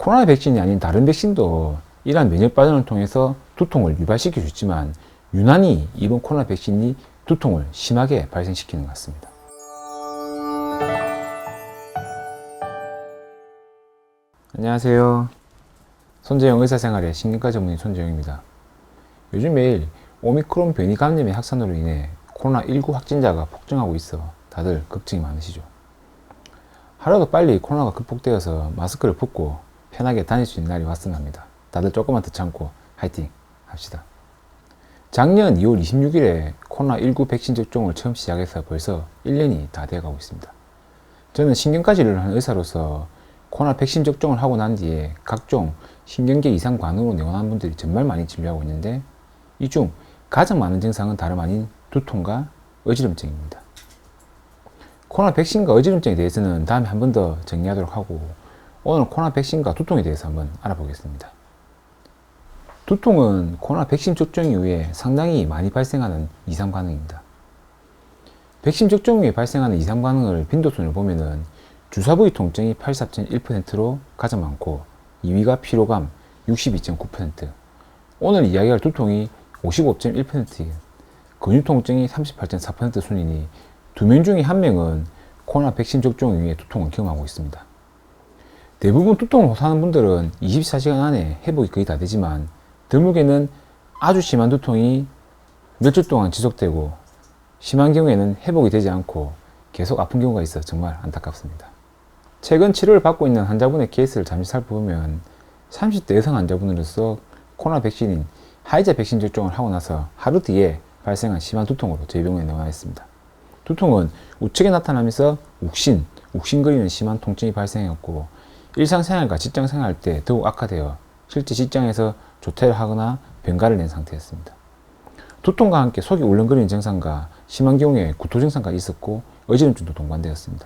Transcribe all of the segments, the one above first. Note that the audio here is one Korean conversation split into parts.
코로나 백신이 아닌 다른 백신도 이러한 면역 반응을 통해서 두통을 유발시킬 수 있지만 유난히 이번 코로나 백신이 두통을 심하게 발생시키는 것 같습니다. 안녕하세요. 손재영 의사생활의 신경과 전문의 손재영입니다. 요즘 매일 오미크론 변이 감염의 확산으로 인해 코로나19 확진자가 폭증하고 있어 다들 걱정이 많으시죠. 하루도 빨리 코로나가 극복되어서 마스크를 벗고 편하게 다닐 수 있는 날이 왔으면 합니다. 다들 조금만 더 참고 화이팅 합시다. 작년 2월 26일에 코로나19 백신 접종을 처음 시작해서 벌써 1년이 다 되어가고 있습니다. 저는 신경과 진료를 하는 의사로서 코로나 백신 접종을 하고 난 뒤에 각종 신경계 이상 반응으로 내원하는 분들이 정말 많이 진료하고 있는데 이 중 가장 많은 증상은 다름 아닌 두통과 어지럼증입니다. 코로나 백신과 어지럼증에 대해서는 다음에 한 번 더 정리하도록 하고 오늘 코로나 백신과 두통에 대해서 한번 알아보겠습니다. 두통은 코로나 백신 접종 이후에 상당히 많이 발생하는 이상 반응입니다. 백신 접종 후에 발생하는 이상 반응을 빈도순을 보면은 주사 부위 통증이 84.1%로 가장 많고 2위가 피로감 62.9%, 오늘 이야기할 두통이 55.1%, 근육 통증이 38.4% 순이니 두 명 중에 한 명은 코로나 백신 접종 이후에 두통을 경험하고 있습니다. 대부분 두통을 호소하는 분들은 24시간 안에 회복이 거의 다 되지만 드물게는 아주 심한 두통이 며칠 동안 지속되고 심한 경우에는 회복이 되지 않고 계속 아픈 경우가 있어 정말 안타깝습니다. 최근 치료를 받고 있는 환자분의 케이스를 잠시 살펴보면 30대 여성 환자분으로서 코로나 백신인 화이자 백신 접종을 하고 나서 하루 뒤에 발생한 심한 두통으로 저희 병원에 내원했습니다. 두통은 우측에 나타나면서 욱신거리는 심한 통증이 발생했고 일상생활과 직장생활 때 더욱 악화되어 실제 직장에서 조퇴를 하거나 병가를 낸 상태였습니다. 두통과 함께 속이 울렁거리는 증상과 심한 경우에 구토 증상까지 있었고 어지럼증도 동반되었습니다.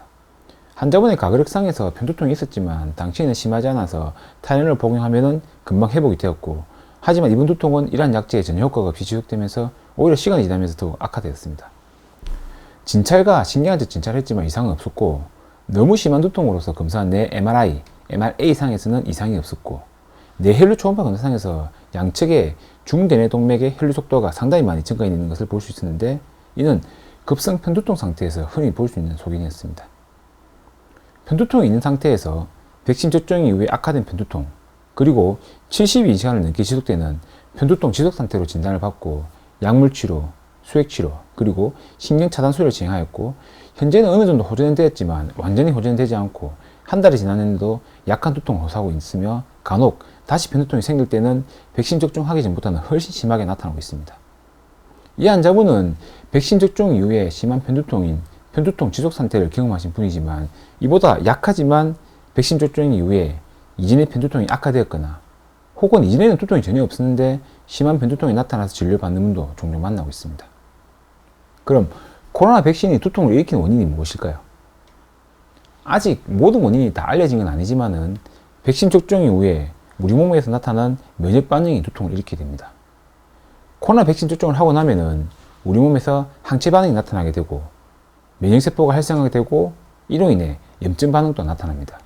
환자분의 가그력상에서 편두통이 있었지만 당시에는 심하지 않아서 타이레놀을 복용하면 금방 회복이 되었고 하지만 이번 두통은 이러한 약제의 전혀 효과가 없이 지속되면서 오히려 시간이 지나면서 더욱 악화되었습니다. 진찰과 신경안적 진찰을 했지만 이상은 없었고 너무 심한 두통으로서 검사한 내 MRA상에서는 이상이 없었고 내 혈류 초음파 검사상에서 양측의 중대뇌 동맥의 혈류 속도가 상당히 많이 증가해 있는 것을 볼 수 있었는데 이는 급성 편두통 상태에서 흔히 볼 수 있는 소견이었습니다. 편두통이 있는 상태에서 백신 접종 이후에 악화된 편두통 그리고 72시간을 넘게 지속되는 편두통 지속 상태로 진단을 받고 약물치료, 수액치료 그리고 신경차단술을 진행하였고 현재는 어느 정도 호전되었지만 완전히 호전되지 않고 한 달이 지났는데도 약한 두통을 호소하고 있으며 간혹 다시 편두통이 생길 때는 백신 접종하기 전보다는 훨씬 심하게 나타나고 있습니다. 이 환자분은 백신 접종 이후에 심한 편두통인 편두통 지속 상태를 경험하신 분이지만 이보다 약하지만 백신 접종 이후에 이전의 편두통이 악화되었거나 혹은 이전에는 두통이 전혀 없었는데 심한 편두통이 나타나서 진료받는 분도 종종 만나고 있습니다. 그럼 코로나 백신이 두통을 일으키는 원인이 무엇일까요? 아직 모든 원인이 다 알려진 건 아니지만은 백신 접종 이후에 우리 몸에서 나타난 면역 반응이 두통을 일으키게 됩니다. 코로나 백신 접종을 하고 나면은 우리 몸에서 항체 반응이 나타나게 되고 면역세포가 활성화하게 되고 이로 인해 염증 반응도 나타납니다.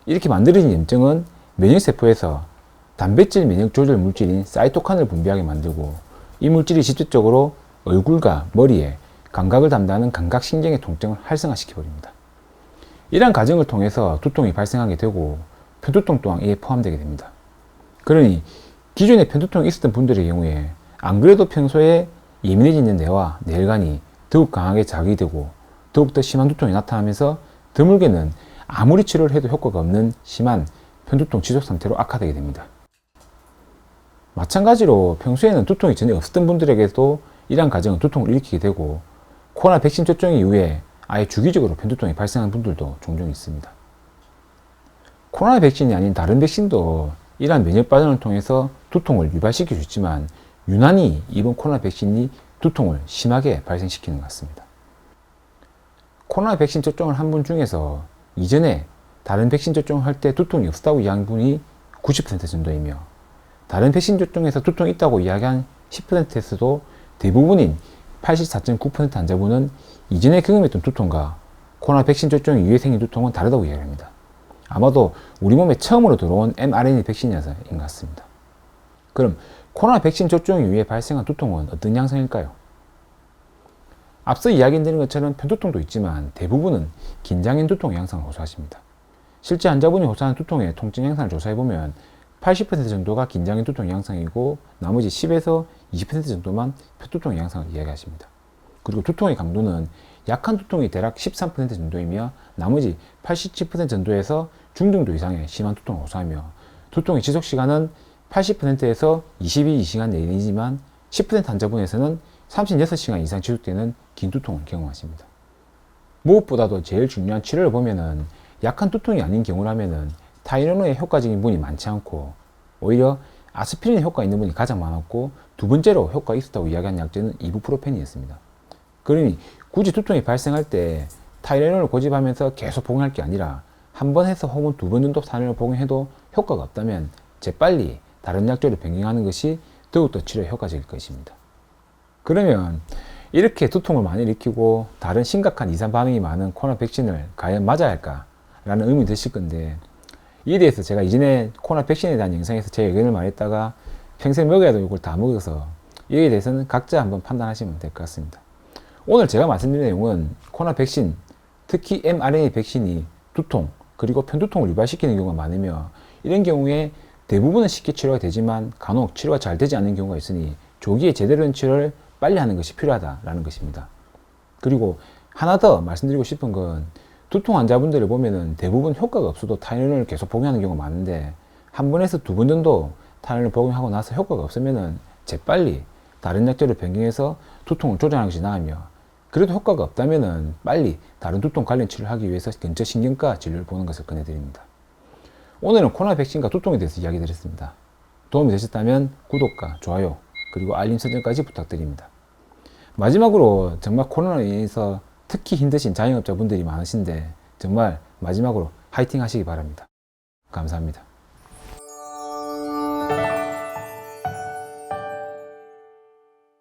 이렇게 만들어진 염증은 면역세포에서 단백질 면역 조절 물질인 사이토칸을 분비하게 만들고 이 물질이 직접적으로 얼굴과 머리에 감각을 담당하는 감각신경의 통증을 활성화시켜 버립니다. 이러한 과정을 통해서 두통이 발생하게 되고 편두통 또한 이에 포함되게 됩니다. 그러니 기존에 편두통이 있었던 분들의 경우에 안 그래도 평소에 예민해지는 뇌와 뇌혈관이 더욱 강하게 자극이 되고 더욱더 심한 두통이 나타나면서 드물게는 아무리 치료를 해도 효과가 없는 심한 편두통 지속 상태로 악화되게 됩니다. 마찬가지로 평소에는 두통이 전혀 없었던 분들에게도 이러한 과정은 두통을 일으키게 되고 코로나 백신 접종 이후에 아예 주기적으로 편두통이 발생하는 분들도 종종 있습니다. 코로나 백신이 아닌 다른 백신도 이러한 면역 반응을 통해서 두통을 유발시킬 수 있지만 유난히 이번 코로나 백신이 두통을 심하게 발생시키는 것 같습니다. 코로나 백신 접종을 한 분 중에서 이전에 다른 백신 접종을 할 때 두통이 없었다고 이야기한 분이 90% 정도이며 다른 백신 접종에서 두통이 있다고 이야기한 10%에서도 대부분인 84.9% 환자분은 이전에 경험했던 두통과 코로나 백신 접종 이후에 생긴 두통은 다르다고 이야기합니다. 아마도 우리 몸에 처음으로 들어온 mRNA 백신이어서인 것 같습니다. 그럼 코로나 백신 접종 이후에 발생한 두통은 어떤 양상일까요? 앞서 이야기드린 것처럼 편두통도 있지만 대부분은 긴장인 두통 양상을 호소하십니다. 실제 환자분이 호소하는 두통의 통증 양상을 조사해보면 80% 정도가 긴장인 두통 양상이고 나머지 10에서 20% 정도만 편두통 양상을 이야기하십니다. 그리고 두통의 강도는 약한 두통이 대략 13% 정도이며 나머지 87% 정도에서 중등도 이상의 심한 두통을 호소하며 두통의 지속 시간은 80%에서 22시간 내외이지만 10% 환자분에서는 36시간 이상 지속되는 긴 두통을 경험하십니다. 무엇보다도 제일 중요한 치료를 보면은 약한 두통이 아닌 경우라면은 타이레놀의 효과적인 분이 많지 않고 오히려 아스피린의 효과 있는 분이 가장 많았고 두 번째로 효과가 있었다고 이야기한 약제는 이부프로펜이었습니다. 그러니 굳이 두통이 발생할 때 타이레놀을 고집하면서 계속 복용할 게 아니라 한 번 해서 혹은 두 번 정도 타이레놀 복용해도 효과가 없다면 재빨리 다른 약제로 변경하는 것이 더욱더 치료에 효과적일 것입니다. 그러면 이렇게 두통을 많이 일으키고 다른 심각한 이상 반응이 많은 코로나 백신을 과연 맞아야 할까? 라는 의문이 드실 건데 이에 대해서 제가 이전에 코로나 백신에 대한 영상에서 제 의견을 말했다가 평생 먹어야 될 이걸 다 먹어서 이에 대해서는 각자 한번 판단하시면 될 것 같습니다. 오늘 제가 말씀드린 내용은 코로나 백신, 특히 mRNA 백신이 두통 그리고 편두통을 유발시키는 경우가 많으며 이런 경우에 대부분은 쉽게 치료가 되지만 간혹 치료가 잘 되지 않는 경우가 있으니 조기에 제대로 된 치료를 빨리 하는 것이 필요하다라는 것입니다. 그리고 하나 더 말씀드리고 싶은 건 두통 환자분들을 보면은 대부분 효과가 없어도 타이레놀을 계속 복용하는 경우가 많은데 한 번에서 두 번 정도 타이레놀 복용하고 나서 효과가 없으면은 재빨리 다른 약제를 변경해서 두통을 조절하는 것이 나으며 그래도 효과가 없다면은 빨리 다른 두통 관련 치료를 하기 위해서 근처 신경과 진료를 보는 것을 권해드립니다. 오늘은 코로나 백신과 두통에 대해서 이야기 드렸습니다. 도움이 되셨다면 구독과 좋아요 그리고 알림 설정까지 부탁드립니다. 마지막으로 정말 코로나로 인해서 특히 힘드신 자영업자분들이 많으신데 정말 마지막으로 화이팅 하시기 바랍니다. 감사합니다.